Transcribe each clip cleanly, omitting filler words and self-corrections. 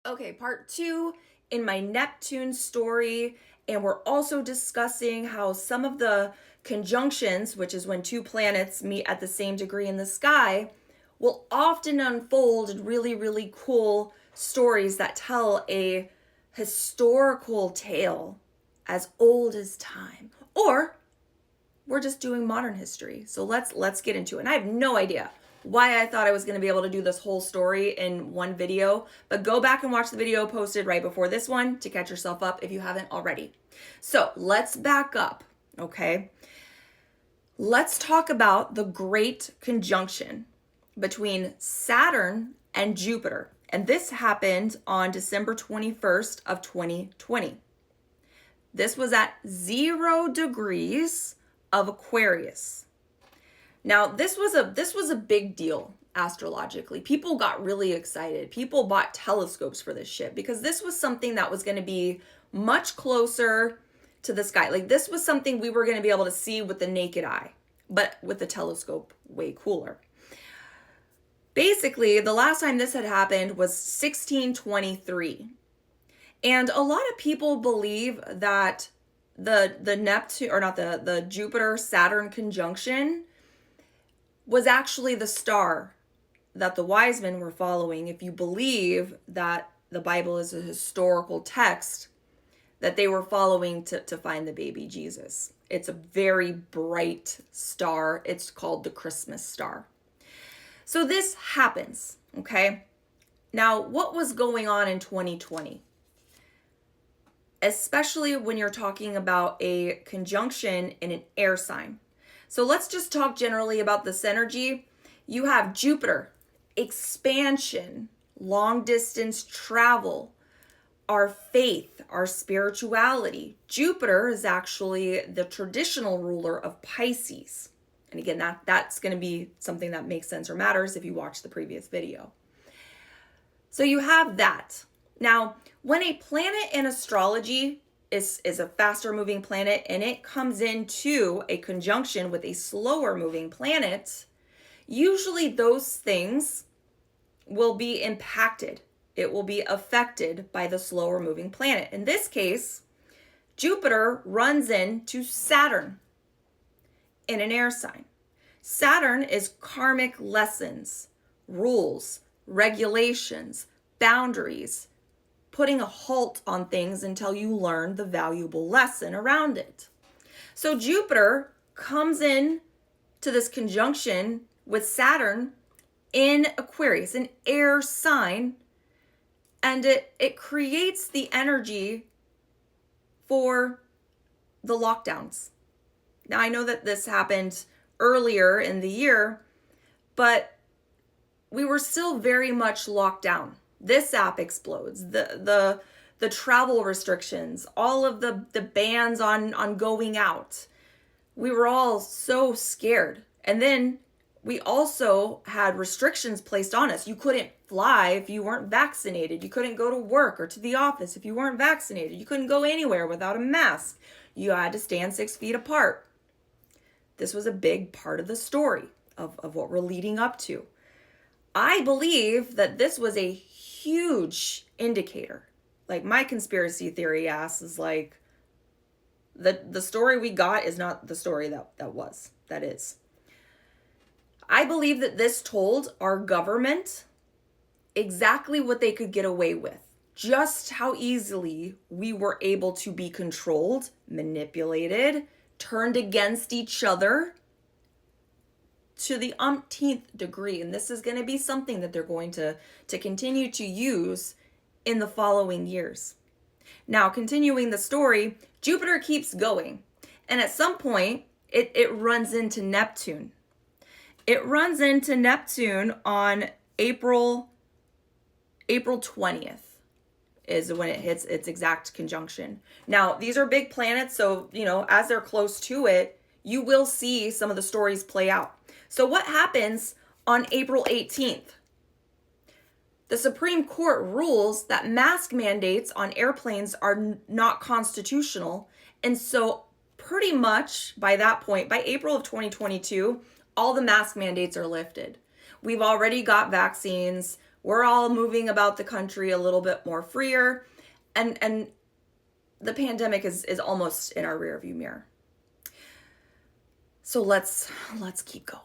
Okay, part two in my Neptune story. And we're also discussing how some of the conjunctions, which is when two planets meet at the same degree in the sky, will often unfold in really, really cool stories that tell a historical tale as old as time. Or we're just doing modern history. So let's get into it. And I have no idea why I thought I was going to be able to do this whole story in one video, but go back and watch the video posted right before this one to catch yourself up if you haven't already. So let's back up, okay? Let's talk about the great conjunction between Saturn and Jupiter. And this happened on December 21st of 2020. This was at 0 degrees of Aquarius. Now, this was a big deal astrologically. People got really excited. People bought telescopes for this shit because this was something that was going to be much closer to the sky. Like, this was something we were going to be able to see with the naked eye, but with the telescope, way cooler. Basically, the last time this had happened was 1623. And a lot of people believe that the Neptune, or not the Jupiter Saturn conjunction was actually the star that the wise men were following. If you believe that the Bible is a historical text that they were following to find the baby Jesus. It's a very bright star. It's called the Christmas star. So this happens, okay? Now, what was going on in 2020? Especially when you're talking about a conjunction in an air sign. So let's just talk generally about this energy. You have Jupiter, expansion, long distance travel, our faith, our spirituality. Jupiter is actually the traditional ruler of Pisces. And again, that's going to be something that makes sense or matters if you watch the previous video. So you have that. Now, when a planet in astrology is a faster moving planet and it comes into a conjunction with a slower moving planet, usually those things will be impacted. It will be affected by the slower moving planet. In this case, Jupiter runs into Saturn in an air sign. Saturn is karmic lessons, rules, regulations, boundaries, putting a halt on things until you learn the valuable lesson around it. So Jupiter comes in to this conjunction with Saturn in Aquarius, an air sign, and it creates the energy for the lockdowns. Now, I know that this happened earlier in the year, but we were still very much locked down. This app explodes. The travel restrictions, all of the bans on going out. We were all so scared. And then we also had restrictions placed on us. You couldn't fly if you weren't vaccinated. You couldn't go to work or to the office if you weren't vaccinated. You couldn't go anywhere without a mask. You had to stand 6 feet apart. This was a big part of the story of what we're leading up to. I believe that this was a huge indicator. Like, my conspiracy theory ass is like, the story we got is not the story that is. I believe that this told our government exactly what they could get away with, just how easily we were able to be controlled, manipulated, turned against each other to the umpteenth degree. And this is going to be something that they're going to continue to use in the following years. Now, continuing the story, Jupiter keeps going. And at some point, it runs into Neptune. It runs into Neptune on April 20th is when it hits its exact conjunction. Now, these are big planets, so, as they're close to it, you will see some of the stories play out. So what happens on April 18th? The Supreme Court rules that mask mandates on airplanes are not constitutional. And so pretty much by that point, by April of 2022, all the mask mandates are lifted. We've already got vaccines. We're all moving about the country a little bit more freer, and the pandemic is almost in our rearview mirror. So let's keep going.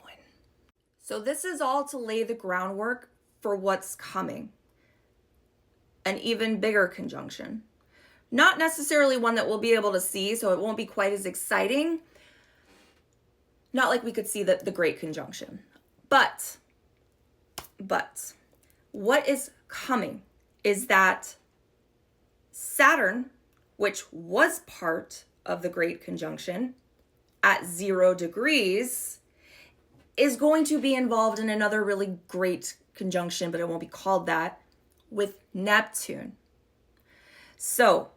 So this is all to lay the groundwork for what's coming. An even bigger conjunction. Not necessarily one that we'll be able to see, so it won't be quite as exciting. Not like we could see the Great Conjunction. But what is coming is that Saturn, which was part of the Great Conjunction at 0 degrees, is going to be involved in another really great conjunction, but it won't be called that, with Neptune. So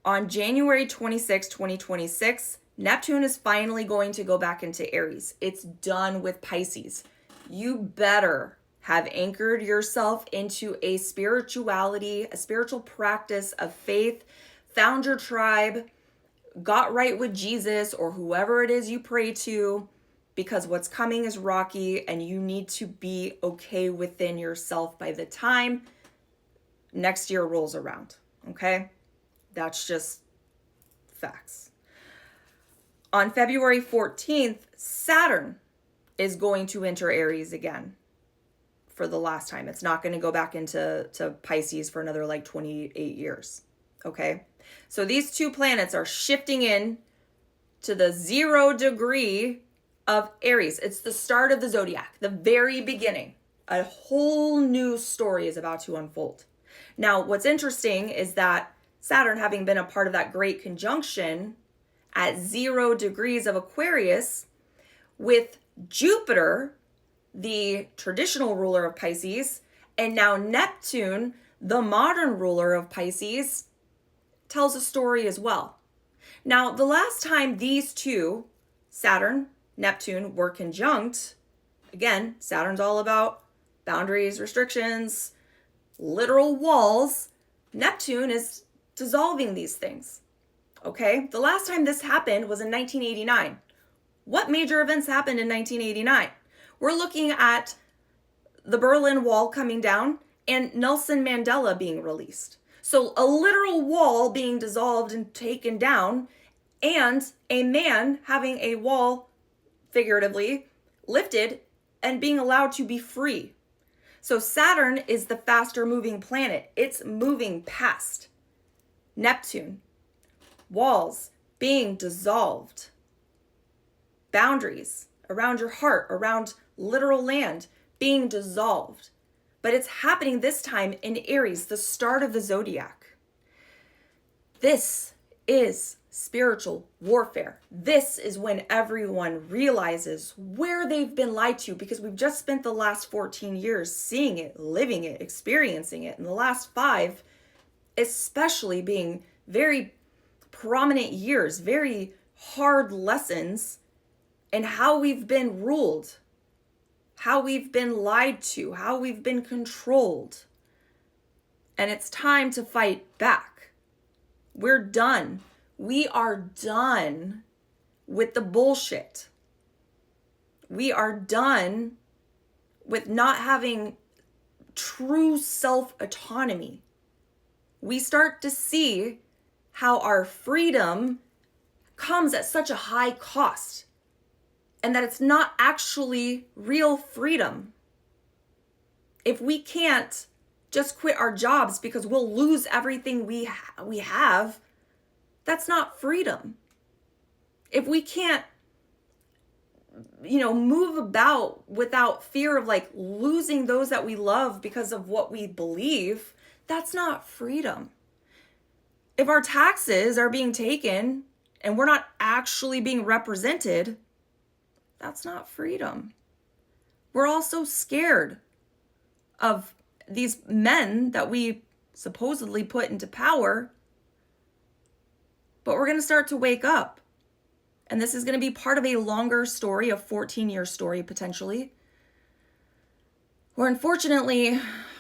on January 26, 2026, Neptune is finally going to go back into Aries. It's done with Pisces. You better have anchored yourself into a spirituality, a spiritual practice of faith, found your tribe, got right with Jesus or whoever it is you pray to, because what's coming is rocky and you need to be okay within yourself by the time next year rolls around, okay? That's just facts. On February 14th, Saturn is going to enter Aries again for the last time. It's not going to go back into Pisces for another like 28 years, okay? So these two planets are shifting in to the 0 degree of Aries. It's the start of the zodiac, the very beginning. A whole new story is about to unfold. Now, what's interesting is that Saturn, having been a part of that great conjunction at 0 degrees of Aquarius, with Jupiter, the traditional ruler of Pisces, and now Neptune, the modern ruler of Pisces, tells a story as well. Now, the last time these two, Saturn, Neptune, were conjunct, again, Saturn's all about boundaries, restrictions, literal walls. Neptune is dissolving these things, okay? The last time this happened was in 1989. What major events happened in 1989? We're looking at the Berlin Wall coming down and Nelson Mandela being released. So a literal wall being dissolved and taken down, and a man having a wall, figuratively, lifted and being allowed to be free. So Saturn is the faster moving planet. It's moving past Neptune. Walls being dissolved. Boundaries around your heart, around literal land being dissolved. But it's happening this time in Aries, the start of the zodiac. This is spiritual warfare. This is when everyone realizes where they've been lied to, because we've just spent the last 14 years seeing it, living it, experiencing it. And the last 5, especially being very prominent years, very hard lessons in how we've been ruled, how we've been lied to, how we've been controlled. And it's time to fight back. We're done. We are done with the bullshit. We are done with not having true self-autonomy. We start to see how our freedom comes at such a high cost, and that it's not actually real freedom. If we can't just quit our jobs because we'll lose everything we have, that's not freedom. If we can't, move about without fear of like losing those that we love because of what we believe, that's not freedom. If our taxes are being taken and we're not actually being represented, that's not freedom. We're all so scared of these men that we supposedly put into power, but we're going to start to wake up. And this is going to be part of a longer story, a 14-year story potentially, where unfortunately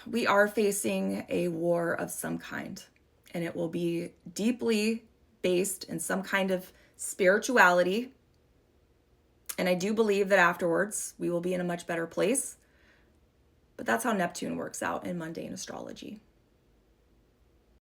we are facing a war of some kind. And it will be deeply based in some kind of spirituality. And I do believe that afterwards we will be in a much better place. But that's how Neptune works out in mundane astrology.